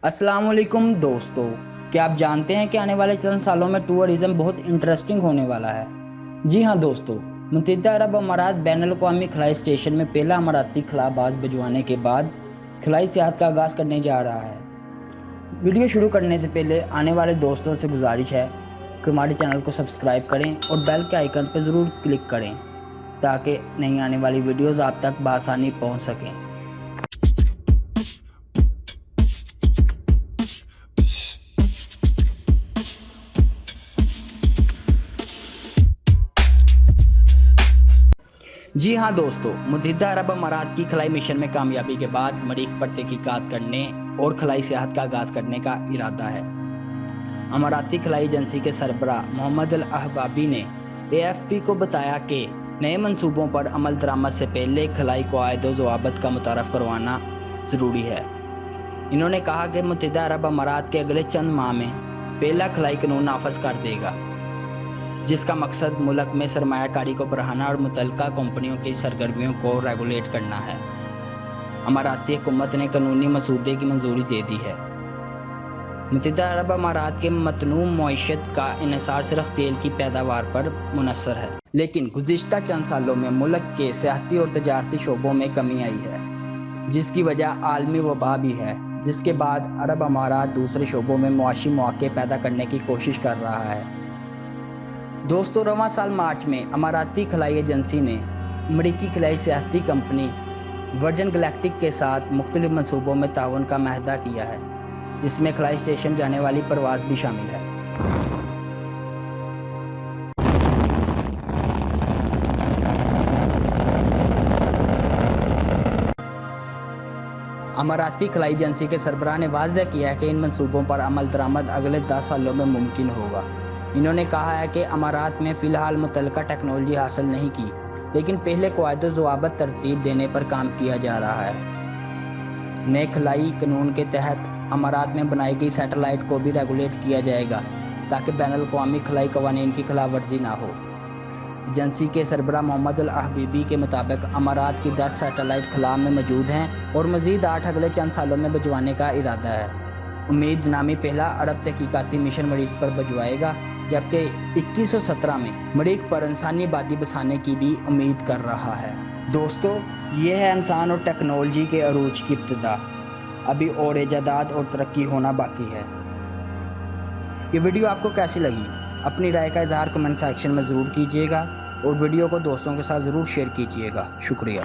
अस्सलामुअलैकुम दोस्तों, क्या आप जानते हैं कि आने वाले चंद सालों में टूरिज़्म बहुत इंटरेस्टिंग होने वाला है। जी हाँ दोस्तों, मुत्तहिदा अरब अमारात बैनुल अक़वामी खलाई स्टेशन में पहला अमाराती खलाबाज भिजवाने के बाद खलाई सियाहत का आगाज़ करने जा रहा है। वीडियो शुरू करने से पहले आने वाले दोस्तों से गुजारिश है कि हमारे चैनल को सब्सक्राइब करें और बेल के आइकन पर ज़रूर क्लिक करें ताकि नई आने वाली वीडियोज़ आप तक बआसानी पहुँच सकें। जी हाँ दोस्तों, मुत्तहिदा अरब अमारात की खलाई मिशन में कामयाबी के बाद मरीख पर तहकीकात करने और खलाई सियाहत का आगाज़ करने का इरादा है। अमाराती खलाई एजेंसी के सरबराह मोहम्मद अल अहबाबी ने AFP को बताया कि नए मंसूबों पर अमल दरामद से पहले खलाई क़वाइद व ज़वाबित का मुतारफ़ करवाना ज़रूरी है। इन्होंने कहा कि मुत्तहिदा अरब अमारात के अगले चंद माह में पहला खलाई कानून नाफज कर देगा, जिसका मकसद मुल्क में सरमायाकारी को बढ़ाना और मुतल्लिका कंपनियों की सरगर्मियों को रेगुलेट करना है। अमाराती हुकूमत ने कानूनी मसूदे की मंजूरी दे दी है। मुत्तहिदा अरब अमारात के मतनू मईशत का इन्हिसार सिर्फ तेल की पैदावार पर मुनहसर है, लेकिन गुज़िश्ता चंद सालों में मुल्क के सियाहती और तजारती शोबों में कमी आई है, जिसकी वजह आलमी वबा भी है, जिसके बाद अरब अमारात दूसरे शोबों में मुआशी मौके पैदा करने की कोशिश कर रहा है। दोस्तों, रवां साल मार्च में अमाराती खलाई एजेंसी ने अमरीकी खलाई सियाहती कंपनी वर्जिन गैलेक्टिक के साथ मुख्तलिफ मनसूबों में ताउन का माहदा किया है, जिसमें खलाई स्टेशन जाने वाली परवाज़ भी शामिल है। अमाराती खलाई एजेंसी के सरबराह ने वाज़ेह किया है कि इन मनसूबों पर अमल दरामद अगले 10 सालों में मुमकिन होगा। इन्होंने कहा है कि अमारात में फ़िलहाल मुतल्लिका टेक्नोलॉजी हासिल नहीं की, लेकिन पहले क़वाइद व ज़वाबित तरतीब देने पर काम किया जा रहा है। नए खलाई कानून के तहत अमारात में बनाई गई सैटेलाइट को भी रेगुलेट किया जाएगा ताकि बैनुल अक़वामी खलाई कवानीन की खिलाफ वर्जी ना हो। एजेंसी के सरबराह मोहम्मद अल अहबाबी के मुताबिक अमारात की 10 सैटेलाइट खला में मौजूद हैं और मज़ीद 8 अगले चंद सालों में भिजवाने का इरादा है। उम्मीद नामी पहला अरब तहकीकाती मिशन मरीख पर भिजवाएगा, जबकि 2117 में मरीख पर इंसानी आबादी बसाने की भी उम्मीद कर रहा है। दोस्तों, ये है इंसान और टेक्नोलॉजी के अरूज की इब्तिदा। अभी और इजादात और तरक्की होना बाकी है। ये वीडियो आपको कैसी लगी? अपनी राय का इजहार कमेंट सेक्शन में ज़रूर कीजिएगा और वीडियो को दोस्तों के साथ ज़रूर शेयर कीजिएगा। शुक्रिया।